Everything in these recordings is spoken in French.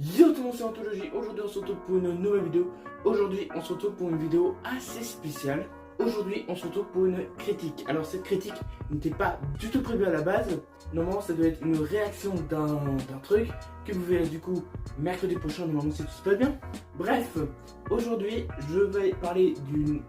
Yo tout le monde, c'est Anthologie. Aujourd'hui on se retrouve pour une nouvelle vidéo. Aujourd'hui on se retrouve pour une vidéo assez spéciale. Aujourd'hui on se retrouve pour une critique. Alors cette critique n'était pas du tout prévue à la base. Normalement ça devait être une réaction d'un truc que vous verrez du coup mercredi prochain, normalement si tout se passe bien. Bref, aujourd'hui je vais parler d'une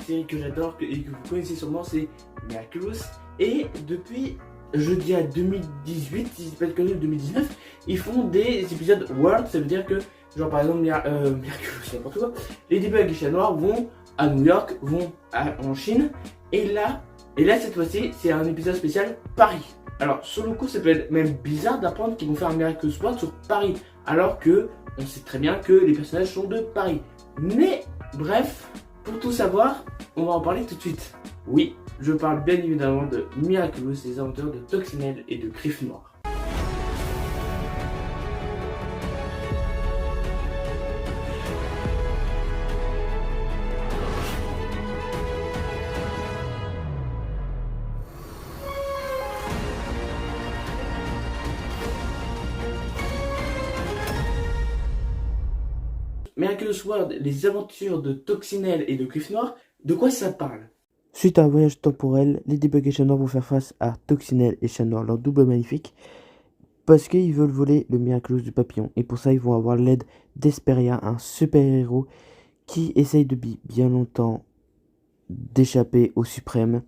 série que j'adore et que vous connaissez sûrement, c'est Miraculous. Et depuis jeudi à 2018, si je ne dis pas de conneries, 2019, ils font des épisodes World, ça veut dire que, genre par exemple, Miraculous, n'importe quoi, les Ladybug et Chat Noir vont à New York, vont en Chine, et là cette fois-ci, c'est un épisode spécial Paris. Alors, sur le coup, ça peut être même bizarre d'apprendre qu'ils vont faire un Miraculous World sur Paris, alors que on sait très bien que les personnages sont de Paris. Mais, bref, pour tout savoir, on va en parler tout de suite. Oui, je parle bien évidemment de Miraculous, les aventures de Toxinelle et de Griff Noir. Miraculous World, les aventures de Toxinelle et de Griff Noir, de quoi ça parle? Suite à un voyage temporel, Ladybug et Chat Noir vont faire face à Toxinelle et Chat Noir, leur double maléfique, parce qu'ils veulent voler le Miraculous du papillon. Et pour ça, ils vont avoir l'aide d'Hesperia, un super-héros qui essaye depuis bien longtemps d'échapper au suprême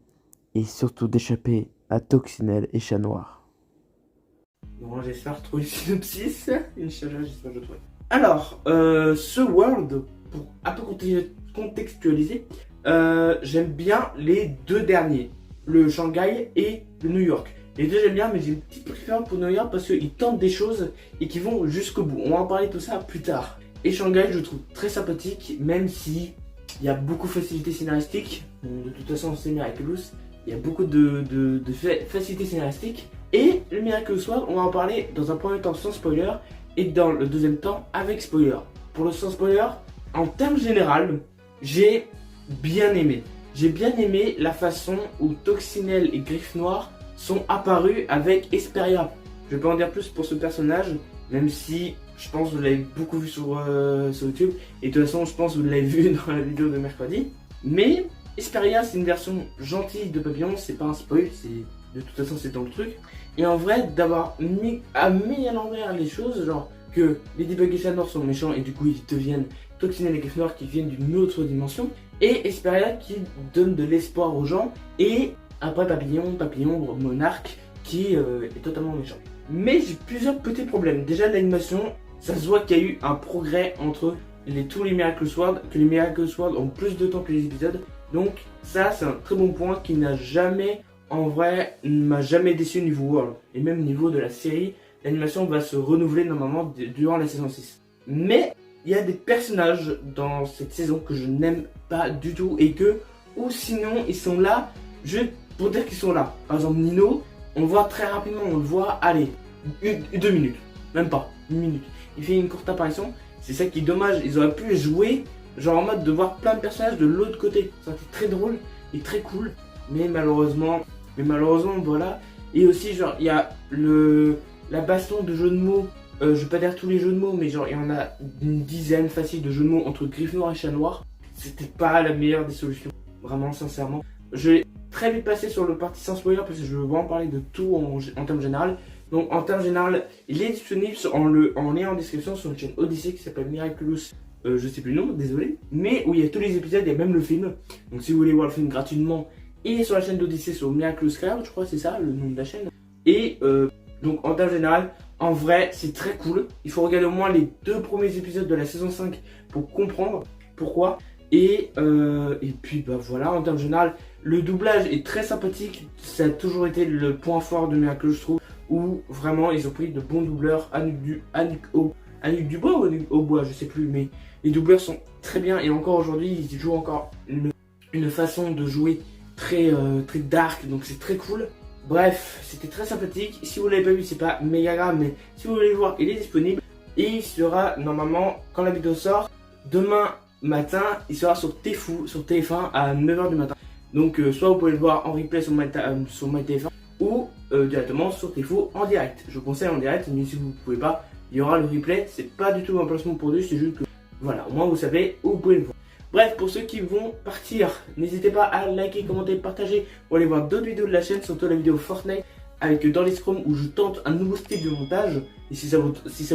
et surtout d'échapper à Toxinelle et Chat Noir. Bon, j'espère trouver le synopsis. Inch'Allah, j'espère que je trouve. Alors, ce world, pour un peu contextualiser, j'aime bien les deux derniers, le Shanghai et le New York. Les deux j'aime bien, mais j'ai une petite préférence pour New York parce qu'ils tentent des choses et qui vont jusqu'au bout. On va en parler de tout ça plus tard. Et Shanghai, je le trouve très sympathique, même si il y a beaucoup de facilité scénaristique. De toute façon, c'est Miraculous. Il y a beaucoup de facilité scénaristique. Et le Miraculous World, on va en parler dans un premier temps sans spoiler et dans le deuxième temps avec spoiler. Pour le sans spoiler, en termes général, j'ai bien aimé. J'ai bien aimé la façon où Toxinelle et Griff Noir sont apparus avec Hesperia. Je vais pas en dire plus pour ce personnage, même si je pense que vous l'avez beaucoup vu sur YouTube. Et de toute façon, je pense que vous l'avez vu dans la vidéo de mercredi. Mais Hesperia, c'est une version gentille de Papillon, c'est pas un spoil, de toute façon c'est dans le truc. Et en vrai, d'avoir mis à l'envers les choses, genre que Ladybug et Chat Noir sont méchants et du coup ils deviennent Toxinelle et Griff Noir qui viennent d'une autre dimension, et Hesperia qui donne de l'espoir aux gens, et après Papillon, Monarque qui est totalement méchant. Mais j'ai plusieurs petits problèmes. Déjà l'animation, ça se voit qu'il y a eu un progrès entre tous les Miraculous World, que les Miraculous World ont plus de temps que les épisodes. Donc ça c'est un très bon point qui n'a jamais, en vrai, m'a jamais déçu au niveau World. Et même au niveau de la série, l'animation va se renouveler normalement durant la saison 6. Mais il y a des personnages dans cette saison que je n'aime pas du tout et que, ou sinon ils sont là juste pour dire qu'ils sont là. Par exemple Nino, on le voit très rapidement, on le voit, allez, 2 minutes, même pas, 1 minute. Il fait une courte apparition, c'est ça qui est dommage, ils auraient pu jouer genre en mode de voir plein de personnages de l'autre côté. Ça été très drôle et très cool, mais malheureusement voilà. Et aussi genre il y a la baston de jeux de mots. Je vais pas dire tous les jeux de mots, mais genre il y en a une dizaine facile de jeux de mots entre Griff Noir et Chat Noir. C'était pas la meilleure des solutions, vraiment sincèrement. Je vais très vite passer sur le parti sans spoiler parce que je veux vraiment parler de tout en termes général. Donc en termes général, il est disponible en lien en description sur une chaîne Odyssey qui s'appelle Miraculous, je sais plus le nom, désolé. Mais où il y a tous les épisodes, il y a même le film. Donc si vous voulez voir le film gratuitement, il est sur la chaîne d'Odyssey sur Miraculous Cloud, je crois c'est ça le nom de la chaîne. Et donc en termes général, en vrai, c'est très cool. Il faut regarder au moins les 2 premiers épisodes de la saison 5 pour comprendre pourquoi. Et puis bah voilà, en termes général, le doublage est très sympathique. Ça a toujours été le point fort de Miraculous, je trouve. Où vraiment ils ont pris de bons doubleurs. Annick Dubois ou Annick Aubois, je sais plus. Mais les doubleurs sont très bien. Et encore aujourd'hui, ils jouent encore une façon de jouer très dark. Donc c'est très cool. Bref, c'était très sympathique. Si vous l'avez pas vu, c'est pas méga grave, mais si vous voulez le voir, il est disponible. Et il sera normalement, quand la vidéo sort, demain matin, il sera sur TF1 à 9h du matin. Donc soit vous pouvez le voir en replay sur MyTF1 ou directement sur TF1 en direct. Je vous conseille en direct, mais si vous ne pouvez pas, il y aura le replay. C'est pas du tout un placement produit, c'est juste que voilà, au moins vous savez où vous pouvez le voir. Bref, pour ceux qui vont partir, n'hésitez pas à liker, commenter, partager pour aller voir d'autres vidéos de la chaîne, surtout la vidéo Fortnite avec dans les Chrome où je tente un nouveau style de montage. Et si ça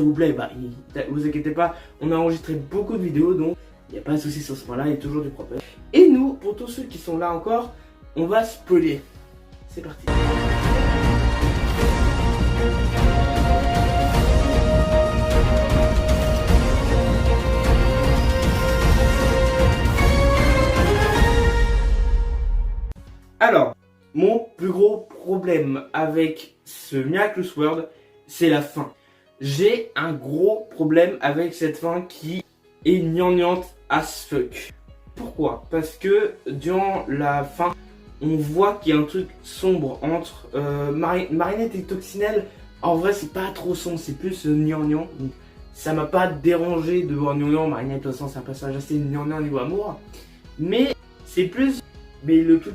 vous plaît, bah, vous inquiétez pas, on a enregistré beaucoup de vidéos, donc il n'y a pas de souci sur ce point-là, il y a toujours du propre. Et nous, pour tous ceux qui sont là encore, on va spoiler. C'est parti. Alors, mon plus gros problème avec ce Miraculous World, c'est la fin. J'ai un gros problème avec cette fin qui est gnangnante as fuck. Pourquoi? Parce que durant la fin, on voit qu'il y a un truc sombre entre Marinette et Toxinelle. En vrai, c'est pas trop sombre, c'est plus gnangnan. Donc, ça m'a pas dérangé de voir gnangnan. Marinette, de toute façon, c'est un personnage assez gnangnan au niveau amour. Mais c'est plus le truc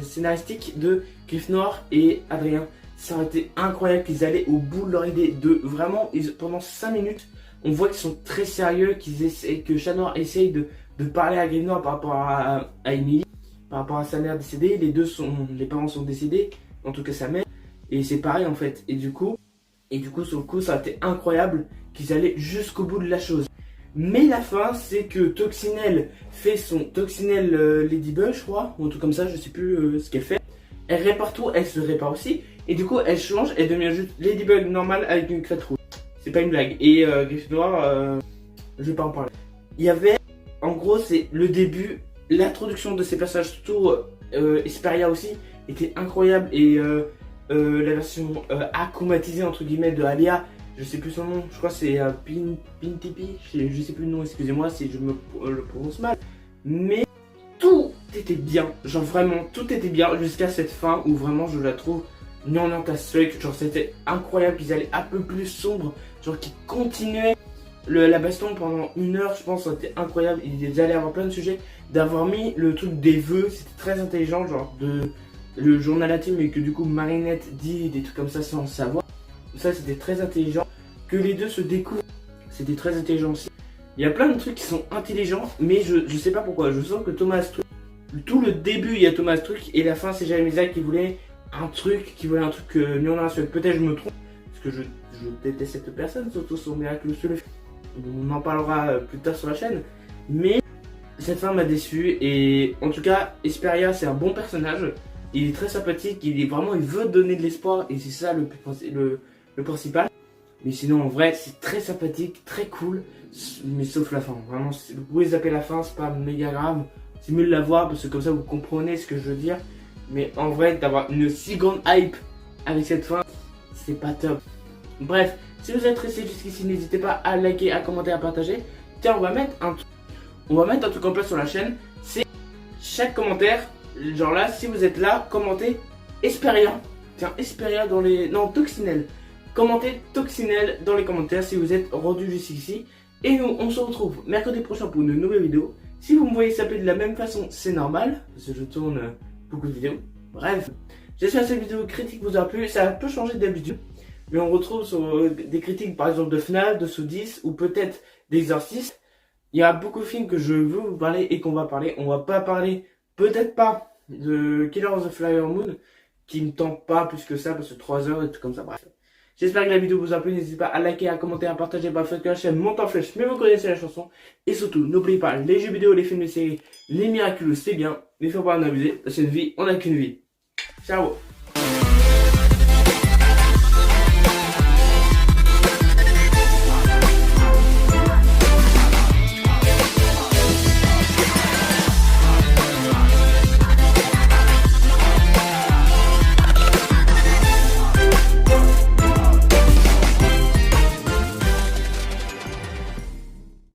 scénaristique de Gryffondor et Adrien. Ça aurait été incroyable qu'ils allaient au bout de leur idée. Vraiment, pendant 5 minutes, on voit qu'ils sont très sérieux, que Chat Noir essaye de parler à Gryffondor par rapport à Emily, par rapport à sa mère décédée. Les parents sont décédés, en tout cas sa mère. Et c'est pareil en fait. Et du coup, sur le coup, ça a été incroyable qu'ils allaient jusqu'au bout de la chose. Mais la fin, c'est que Toxinelle fait son Toxinelle Ladybug, je crois, ou un truc comme ça, je sais plus ce qu'elle fait. Elle répare tout, elle se répare aussi. Et du coup, elle change, elle devient juste Ladybug normale avec une crête rouge. C'est pas une blague. Et Gryffondor, je vais pas en parler. Il y avait, en gros, c'est le début, l'introduction de ces personnages, surtout Esperia aussi, était incroyable. Et la version acclimatisée, entre guillemets, de Alia, je sais plus son nom, je crois que c'est Pintipi, je sais plus le nom, excusez-moi si je le prononce mal. Mais tout était bien, genre vraiment, tout était bien jusqu'à cette fin où vraiment je la trouve gnangnante as fuck. Genre c'était incroyable qu'ils allaient un peu plus sombre, genre qu'ils continuaient la baston pendant 1 heure, je pense, ça a été incroyable. Ils allaient avoir plein de sujets, d'avoir mis le truc des vœux, c'était très intelligent, genre le journal intime, mais que du coup Marinette dit des trucs comme ça sans savoir. Ça c'était très intelligent. Que les deux se découvrent, c'était très intelligent aussi. Il y a plein de trucs qui sont intelligents, mais je sais pas pourquoi. Je sens que Thomas Truc, tout le début il y a Thomas Truc et la fin c'est Jérémy Zach qui voulait un truc peut-être je me trompe, parce que je déteste cette personne, surtout son Miraculous World. On en parlera plus tard sur la chaîne. Mais cette fin m'a déçu et en tout cas Esperia c'est un bon personnage. Il est très sympathique, il veut donner de l'espoir et c'est ça le principal. Mais sinon en vrai c'est très sympathique, très cool, mais sauf la fin. Vraiment, vous pouvez zapper la fin, c'est pas méga grave. C'est mieux de la voir parce que comme ça vous comprenez ce que je veux dire. Mais en vrai, d'avoir une si grande hype avec cette fin, c'est pas top. Bref, si vous êtes resté jusqu'ici, n'hésitez pas à liker, à commenter, à partager. Tiens, on va mettre un truc en place sur la chaîne. C'est chaque commentaire, genre là, si vous êtes là, commentez Esperia. Tiens, Esperia dans les... Non, Toxinelle. Commentez Toxinelle dans les commentaires si vous êtes rendu jusqu'ici. Et nous, on se retrouve mercredi prochain pour une nouvelle vidéo. Si vous me voyez s'appeler de la même façon, c'est normal, parce que je tourne beaucoup de vidéos. Bref, j'espère que cette vidéo critique vous a plu. Ça a un peu changé d'habitude. Mais on retrouve sur des critiques par exemple de FNAF, de Sous-10 ou peut-être d'Exorcist. Il y a beaucoup de films que je veux vous parler et qu'on va parler. On va pas parler, peut-être pas, de Killers of the Flower Moon, qui me tente pas plus que ça, parce que 3 heures et tout comme ça, bref. J'espère que la vidéo vous a plu, n'hésitez pas à liker, à commenter, à partager, faites que la chaîne monte en flèche, mais vous connaissez la chanson. Et surtout, n'oubliez pas, les jeux vidéo, les films, les séries, les Miraculous, c'est bien, mais faut pas en abuser, parce qu'une vie, on n'a qu'une vie. Ciao.